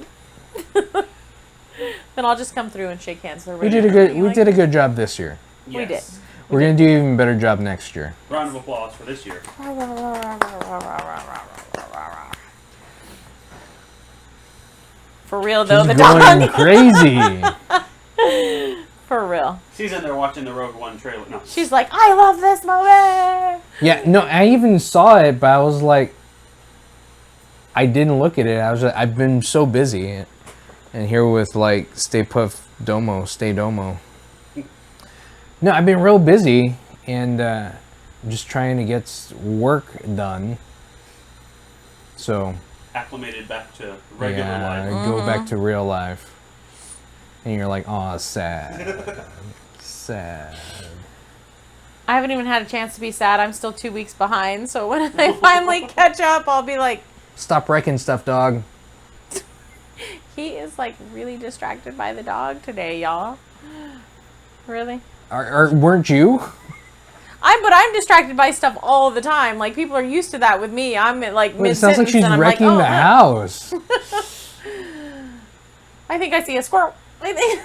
Then I'll just come through and shake hands. We did a good job this year. Yes. We did. We're gonna do an even better job next year. Round of applause for this year. For real though, She's the going dog. crazy. For real. She's in there watching the Rogue One trailer. No. She's like, I love this movie. Yeah, no, I even saw it, but I was like, I didn't look at it. I've been so busy, and here with like Stay Domo. No, I've been real busy, and just trying to get work done. So Acclimated back to regular life. go back to real life, and you're like, oh, sad, sad. I haven't even had a chance to be sad. I'm still 2 weeks behind. So when I finally catch up, I'll be like, Stop wrecking stuff, dog. he is like really distracted by the dog today, y'all. Really? Weren't you? But I'm distracted by stuff all the time. Like, people are used to that with me. I'm at like It sounds like mid-sentence she's and I'm wrecking like, oh, the house. I think I see a squirrel. I think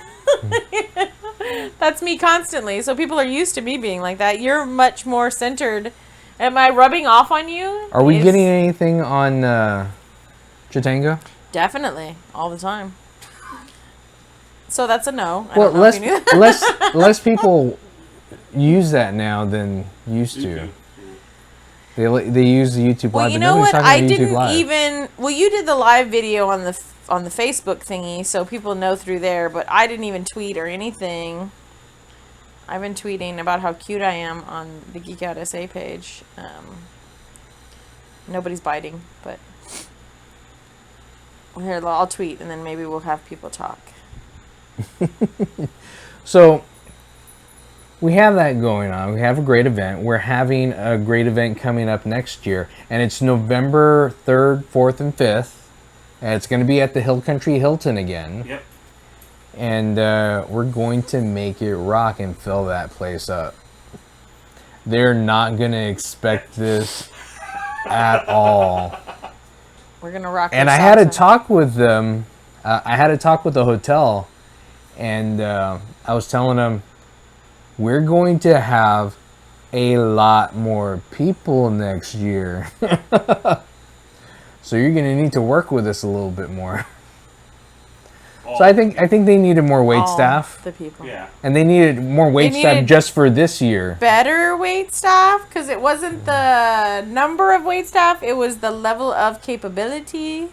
that's me constantly. So people are used to me being like that. You're much more centered. Am I rubbing off on you? Are we getting anything on Chitanga? Definitely, all the time. So that's a no. I Well, don't know if you knew that. less people use that now than used to. They use the YouTube Well, Live. you but know nobody's what? talking I about YouTube didn't Live. even. Well, you did the live video on the Facebook thingy, so people know through there. But I didn't even tweet or anything. I've been tweeting about how cute I am on the Geek Out SA page. Nobody's biting, but here, I'll tweet, and then maybe we'll have people talk. So we have that going on. We have a great event. We're having a great event coming up next year, and it's November 3rd, 4th, and 5th. And it's going to be at the Hill Country Hilton again. Yep. And we're going to make it rock and fill that place up. They're not going to expect this at all. We're gonna rock. And I had a talk with them. I had a talk with the hotel, and I was telling them we're going to have a lot more people next year. So you're gonna need to work with us a little bit more. So I think they needed more wait staff. The people. Yeah. And they needed more wait staff just for this year. Better wait staff, because it wasn't the number of wait staff, it was the level of capability.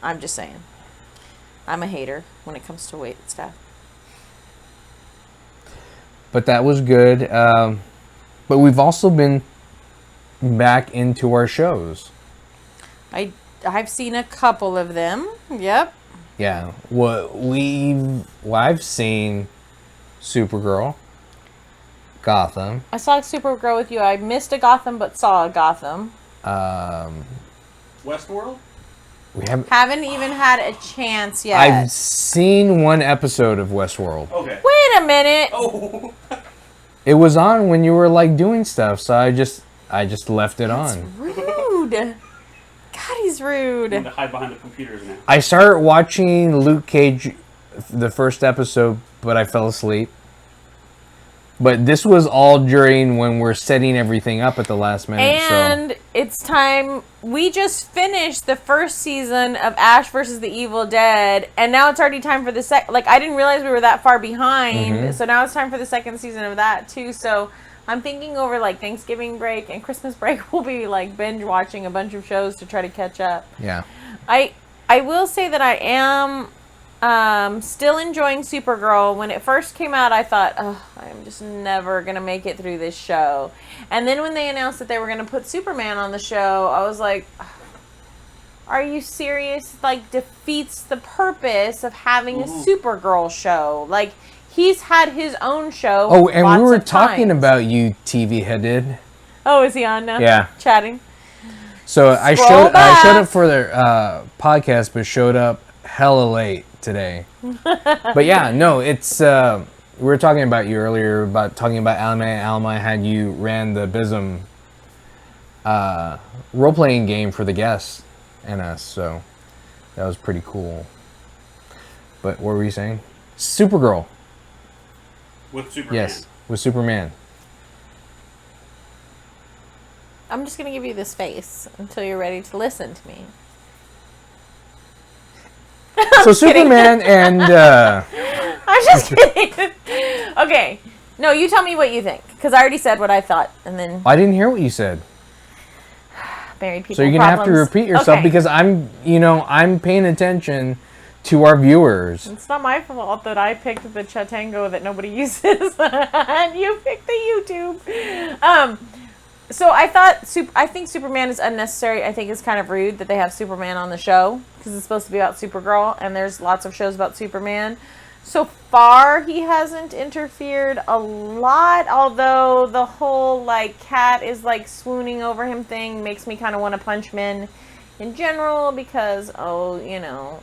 I'm just saying. I'm a hater when it comes to wait staff. But that was good. But we've also been back into our shows. I've seen a couple of them. Yep. Yeah. I've seen Supergirl, Gotham. I saw Supergirl with you. I missed a Gotham, but saw a Gotham. Westworld? We haven't even had a chance yet. I've seen one episode of Westworld. Okay. Wait a minute. Oh. It was on when you were like doing stuff, so I just left it That's on. rude. God, he's rude. I'm going to hide behind the computers now. I started watching Luke Cage, the first episode, but I fell asleep. But this was all during when we're setting everything up at the last minute. And it's time. We just finished the first season of Ash versus the Evil Dead, and now it's already time for the second. Like, I didn't realize we were that far behind, so now it's time for the second season of that too. So I'm thinking over like Thanksgiving break and Christmas break, we'll be like binge watching a bunch of shows to try to catch up. Yeah. I will say that I am still enjoying Supergirl. When it first came out, I thought, oh, I'm just never going to make it through this show. And then when they announced that they were going to put Superman on the show, I was like, are you serious? Like, defeats the purpose of having a Supergirl show. Like, he's had his own show. Oh, and we were of talking times. about you, TV headed. Oh, is he on now? Yeah. Chatting. So I showed up for their podcast, but showed up hella late today. But yeah, no, it's we were talking about you earlier about talking about Alma. Alma had you ran the Bism role playing game for the guests and us, so that was pretty cool. But what were you saying? Supergirl. With Superman. Yes, with Superman. I'm just going to give you this face until you're ready to listen to me. So Superman and I'm just kidding. Okay. No, you tell me what you think, because I already said what I thought, and then I didn't hear what you said. married people. So you're gonna have to repeat yourself because I'm paying attention to our viewers. It's not my fault that I picked the Chatango that nobody uses, and you picked the YouTube. So I think Superman is unnecessary. I think it's kind of rude that they have Superman on the show because it's supposed to be about Supergirl, and there's lots of shows about Superman. So far, he hasn't interfered a lot, although the whole, like, cat is, like, swooning over him thing makes me kind of want to punch men in general because,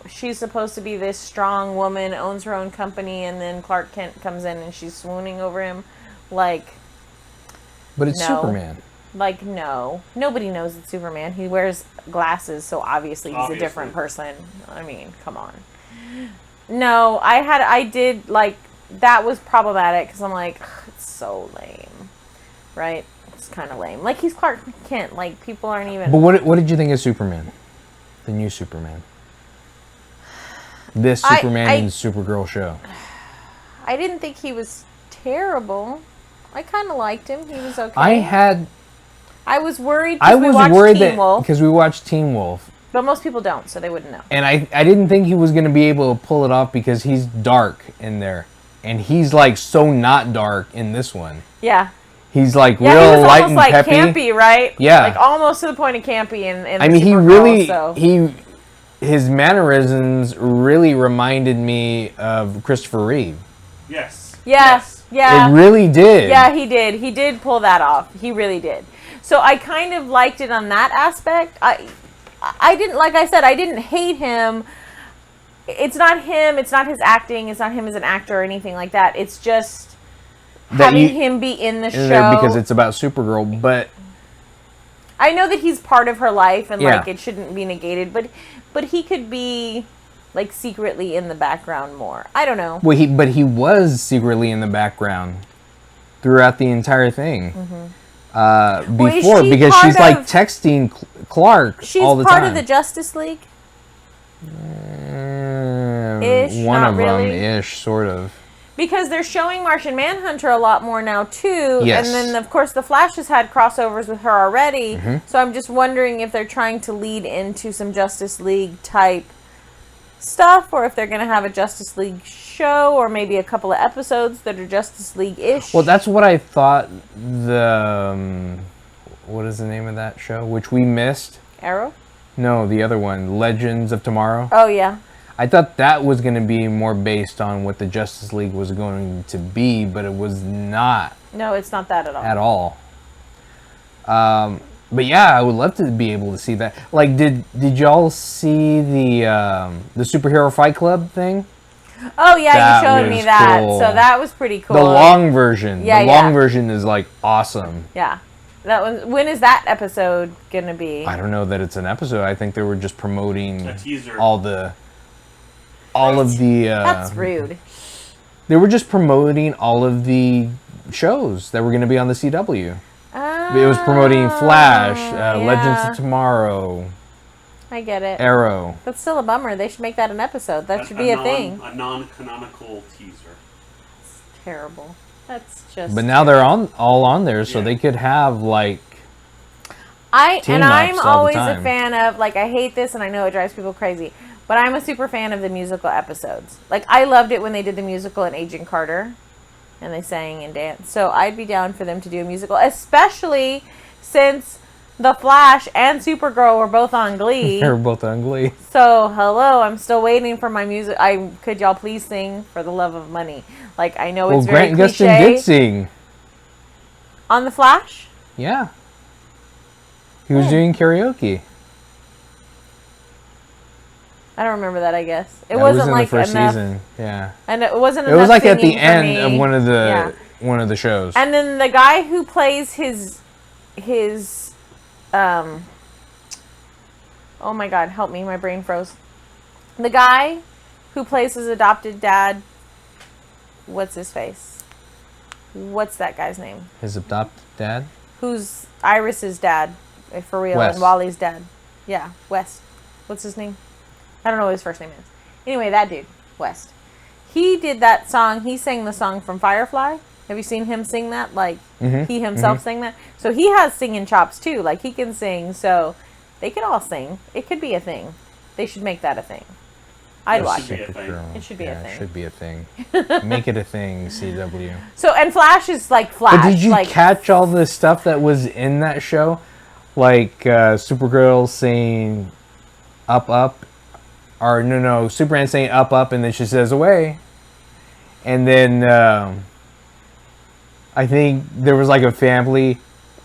she's supposed to be this strong woman, owns her own company, and then Clark Kent comes in and she's swooning over him. Like, but it's no. Superman. Like, no. Nobody knows it's Superman. He wears glasses, so obviously he's a different person. I mean, come on. No, that was problematic because I'm like, it's so lame. Right? It's kind of lame. Like, he's Clark Kent. Like, people aren't even... But what did you think of Superman? The new Superman? This Superman and Supergirl show. I didn't think he was terrible. I kind of liked him. He was okay. I was worried because we watched Teen that Wolf. because we watched Teen Wolf. But most people don't, so they wouldn't know. And I didn't think he was going to be able to pull it off because he's dark in there. And he's like so not dark in this one. Yeah. He's like real real light and like peppy. Campy, right? Yeah. Like almost to the point of campy in I mean, Supergirl, his mannerisms really reminded me of Christopher Reeve. Yes. Yes. Yeah. It really did. Yeah, he did. He did pull that off. He really did. So I kind of liked it on that aspect. I didn't, like I said, I didn't hate him. It's not him. It's not his acting. It's not him as an actor or anything like that. It's just having him be in the show. Because it's about Supergirl, but... I know that he's part of her life and like it shouldn't be negated, but he could be like secretly in the background more. I don't know. Well, he was secretly in the background. throughout the entire thing. Well, is Before, she because part she's like of- texting Clark She's all the part time. of the Justice League. Ish, One not of really. them, ish, sort of. Because they're showing Martian Manhunter a lot more now too, Yes. and then of course the Flash has had crossovers with her already. Mm-hmm. So I'm just wondering if they're trying to lead into some Justice League type stuff, or if they're going to have a Justice League show, or maybe a couple of episodes that are Justice League-ish. Well, that's what I thought. What is the name of that show? Which we missed. Arrow? No, the other one, Legends of Tomorrow. Oh yeah. I thought that was going to be more based on what the Justice League was going to be, but it was not No, it's not that at all. at all. But yeah, I would love to be able to see that. Like, did y'all see the Superhero Fight Club thing? Oh yeah, That you showed me was that. cool. So that was pretty cool. The long version. Yeah, the long version is like awesome. Yeah. That was, when is that episode gonna be? I don't know that it's an episode. I think they were just promoting A teaser. all of the. That's rude. They were just promoting all of the shows that were going to be on the CW. It was promoting Flash, Legends of Tomorrow, I get it. Arrow. That's still a bummer. They should make that an episode. That should be a thing. A non-canonical teaser. It's terrible. That's just. But now they're all on there, so Yeah. they could have like. I'm team-ups all the always a time. fan of, like, I hate this and I know it drives people crazy, but I'm a super fan of the musical episodes. Like, I loved it when they did the musical in Agent Carter and they sang and danced. So I'd be down for them to do a musical, especially since The Flash and Supergirl were both on Glee. They're both ugly. So, hello, I'm still waiting for my music. Could y'all please sing For the Love of Money? Like, I know Well, it's very Grant Gustin cliche. did sing. On The Flash? Yeah. He was doing karaoke. I don't remember that, I guess. It That wasn't was in like the first enough. season. Yeah. And it wasn't It enough was like at the singing for end me. of Yeah. one of the shows. And then the guy who plays his oh my god, help me, my brain froze. The guy who plays his adopted dad, what's his face? What's that guy's name? His adopted dad. Who's Iris's dad, for real, Wes. and Wally's dad. Yeah, West. What's his name? I don't know what his first name is. Anyway, that dude, West. He did that song. He sang the song from Firefly. Have you seen him sing that? Like, he himself sang that? So he has singing chops, too. Like, he can sing. So they could all sing. It could be a thing. They should make that a thing. I'd That watch should be it. a thing. Supergirl. It should be a Yeah, thing. It should be a thing. Make it a thing, CW. So, and Flash is like Flash. But did you like, catch all the stuff that was in that show? Like Supergirl saying up, up. Or no, Superman saying up, up, and then she says away. And then I think there was like a family,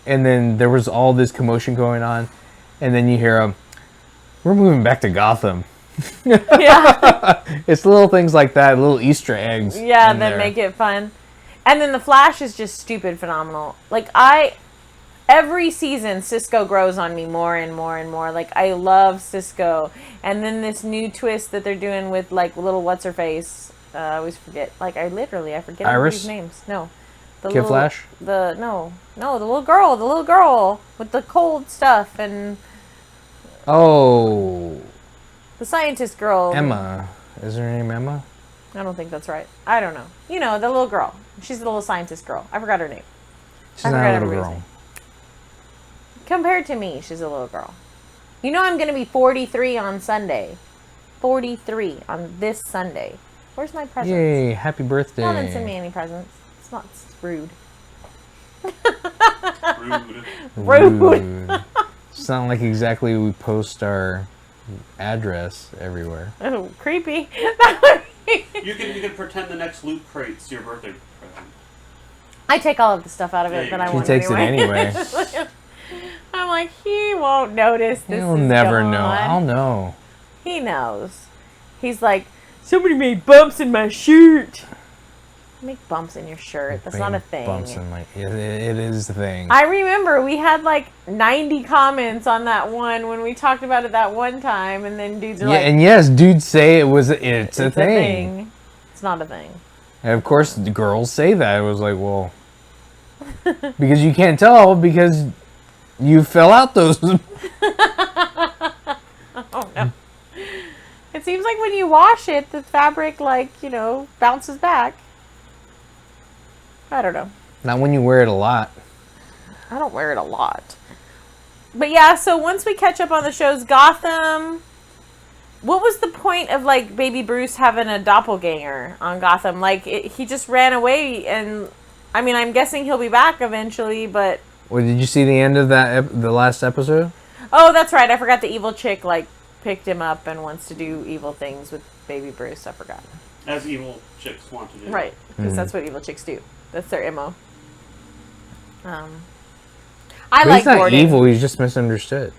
and then there was all this commotion going on. And then you hear them, we're moving back to Gotham. Yeah. It's little things like that, little Easter eggs. Yeah, in that there. make it fun. And then the Flash is just stupid phenomenal. Like, every season Cisco grows on me more and more and more. Like, I love Cisco. And then this new twist that they're doing with, like, little what's her face. I always forget. Like, I forget Iris? everybody's names. No. The Kid Flash? No, the little girl with the cold stuff and Oh, the scientist girl. Emma. Is her name Emma? I don't think that's right. I don't know. You know, the little girl. She's the little scientist girl. I forgot her name. She's I not forgot a little everybody's girl. name. Compared to me, she's a little girl. You know I'm going to be 43 on Sunday. 43 on this Sunday. Where's my presents? Yay, happy birthday. No, didn't send me any presents. It's rude. Rude. Rude. It's not like exactly we post our address everywhere. Oh, creepy. You can pretend the next loot crate's your birthday present. I take all of the stuff out of There it you that go. I She want takes it anyway. anyway. I'm like, he won't notice this. He'll is never gone. know. I'll know. He knows. He's like, somebody made bumps in my shirt. Make bumps in your shirt. That's not a thing. Bumps in my, it is the thing. I remember we had like 90 comments on that one when we talked about it that one time, and then dudes are Yeah, like, and yes, dudes say it's a a thing. It's not a thing. And of course, the girls say that. It was like, well, Because you can't tell because you fill out those. Oh no. It seems like when you wash it, the fabric, like, bounces back. I don't know. Not when you wear it a lot. I don't wear it a lot. But yeah, so once we catch up on the shows, Gotham... What was the point of, like, Baby Bruce having a doppelganger on Gotham? Like, he just ran away, and... I mean, I'm guessing he'll be back eventually, but... Well, did you see the end of the last episode? Oh, that's right. I forgot the evil chick, like, picked him up and wants to do evil things with Baby Bruce. I forgot. As evil chicks want to do. Right, because that's what evil chicks do. That's their MO. I But like he's not Gordon. evil. He's just misunderstood.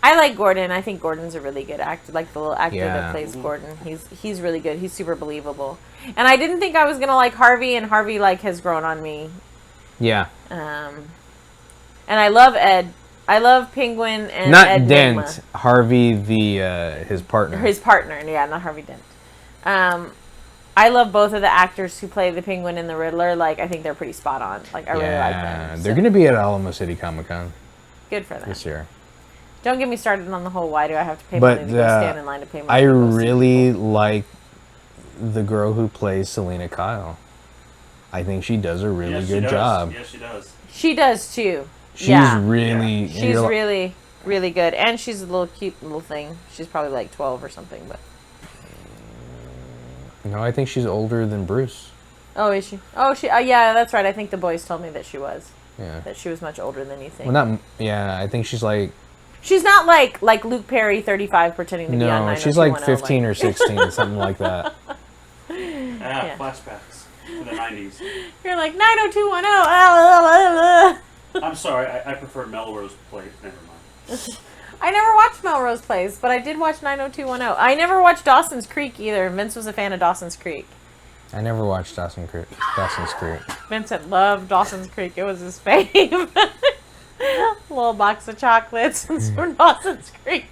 I like Gordon. I think Gordon's a really good actor. Like the little actor Yeah. that plays Gordon. He's really good. He's super believable. And I didn't think I was gonna like Harvey, and Harvey like has grown on me. Yeah. And I love Ed. I love Penguin and Not Ed Dent. Nigma. Harvey, his partner. His partner. Yeah, not Harvey Dent. I love both of the actors who play the Penguin and the Riddler. Like, I think they're pretty spot on. Like, I really like them. They're going to be at Alamo City Comic Con Good for them. this year. Don't get me started on the whole why do I have to pay money to go stand in line to pay money. I to go see really people. like the girl who plays Selena Kyle. I think she does a really good job. Yes, she does. She does too. She's yeah. really... She's really, really good. And she's a little cute little thing. She's probably like 12 or something, but... No, I think she's older than Bruce. Oh, is she? Oh, yeah, that's right. I think the boys told me that she was. Yeah. That she was much older than you think. Well, not... Yeah, I think she's like... She's not like Luke Perry, 35, pretending to be on 90210. No, she's like 15 or 16, something like that. Yeah, flashbacks to the 90s. You're like, 90210. I'm sorry, I prefer Melrose Place. Never mind. I never watched Melrose Place, but I did watch 90210. I never watched Dawson's Creek either. Vince was a fan of Dawson's Creek. I never watched Dawson's Creek. Vincent loved Dawson's Creek. It was his fave. Little box of chocolates and some Dawson's Creek.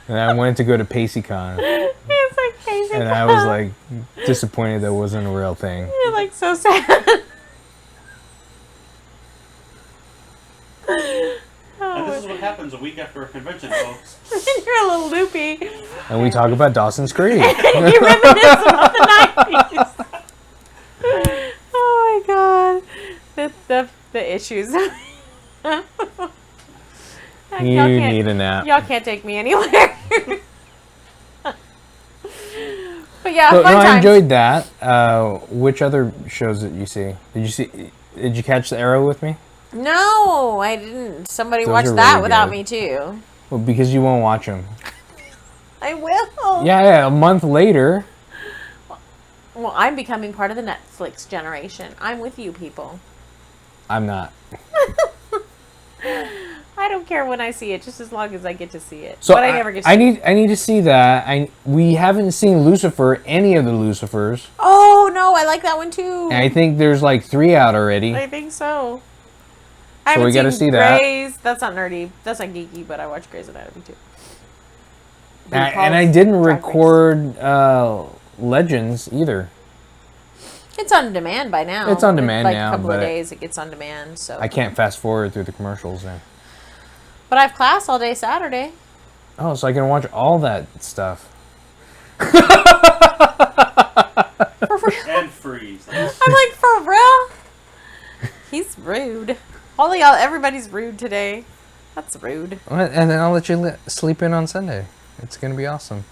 And I wanted to go to PaceyCon. It's like crazy. And I was like disappointed that wasn't a real thing. You're like so sad. And this is what happens a week after a convention, folks. You're a little loopy. And we talk about Dawson's Creek. You reminisce about the 90s. Oh my god. The issues. You need a nap. Y'all can't take me anywhere. But yeah, So, fun no, times. I enjoyed that. Which other shows did you see? Did you catch the Arrow with me? No, I didn't. Somebody Those watched are that really without good. me too. Well, because you won't watch them. I will. Yeah, a month later. Well, I'm becoming part of the Netflix generation. I'm with you people. I'm not. I don't care when I see it, just as long as I get to see it. So but I never get to I see it. need to see that. We haven't seen Lucifer, any of the Lucifers. Oh, no, I like that one too. And I think there's like 3 out already. I think so. I So haven't we gotta seen see that. Grey's. That's not nerdy. That's not geeky, but I watch Grey's Anatomy too. And I didn't Drag Race. record Legends either. It's on demand by now. It's on demand like now, a couple of but days it gets on demand. So. I can't fast forward through the commercials now. But I have class all day Saturday. Oh, so I can watch all that stuff. And freeze. I'm like, for real? He's rude. All of y'all, everybody's rude today. That's rude. And then I'll let you sleep in on Sunday. It's going to be awesome.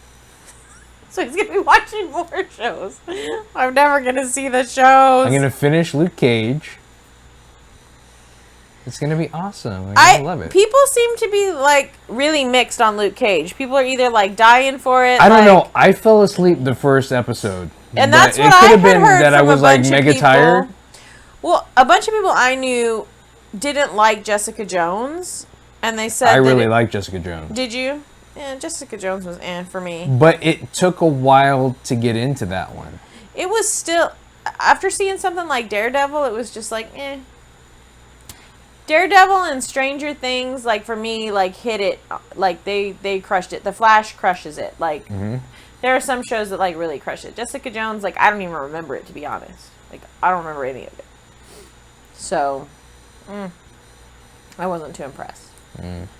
So he's going to be watching more shows. I'm never going to see the shows. I'm going to finish Luke Cage. It's going to be awesome. I love it. People seem to be, like, really mixed on Luke Cage. People are either, like, dying for it. I don't like, know. I fell asleep the first episode. And that's what it I could had have been heard that I from was a like bunch of mega people. tired. Well, a bunch of people I knew didn't like Jessica Jones. And they said I that really like Jessica Jones. Did you? Yeah, Jessica Jones was for me. But it took a while to get into that one. It was still, after seeing something like Daredevil, it was just like, eh. Daredevil and Stranger Things, like, for me, like, hit it, like, they crushed it. The Flash crushes it. Like, there are some shows that, like, really crush it. Jessica Jones, like, I don't even remember it, to be honest. Like, I don't remember any of it. So, I wasn't too impressed.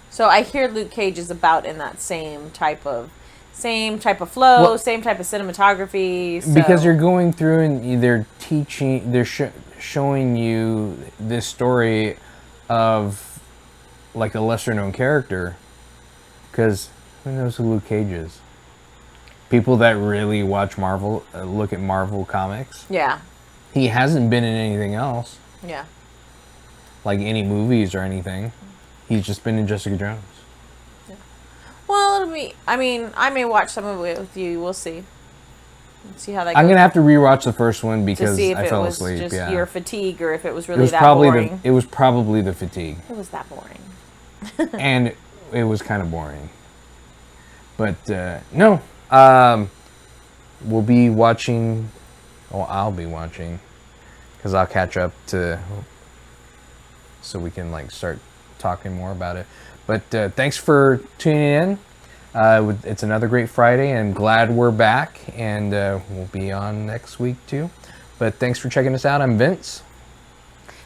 So I hear Luke Cage is about in that same type of flow, Well, same type of cinematography. So. Because you're going through and they're teaching, they're showing you this story of like a lesser known character. Because who knows who Luke Cage is? People that really watch Marvel, look at Marvel comics. Yeah. He hasn't been in anything else. Yeah. Like any movies or anything. He's just been in Jessica Jones. Yeah. Well, it'll be. I mean, I may watch some of it with you. We'll see. Let's see how that goes. I'm gonna have to rewatch the first one because to see if I it fell was asleep. just Yeah. your fatigue or if it was It really was that probably boring. it was probably the fatigue. It was that boring. And it was kind of boring. But no, we'll be watching. Well, I'll be watching because I'll catch up to, so we can like start talking more about it. But thanks for tuning in. It's another great Friday, and I'm glad we're back, and we'll be on next week too. But thanks for checking us out. I'm Vince.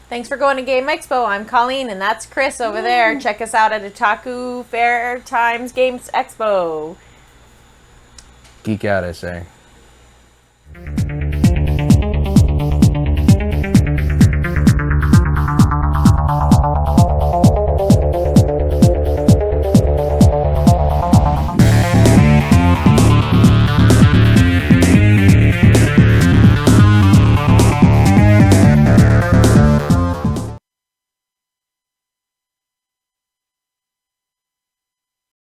Thanks for going to GameExpo. I'm Colleen, and that's Chris over there. Check us out at Otaku Fair times Games Expo. Geek out, I say.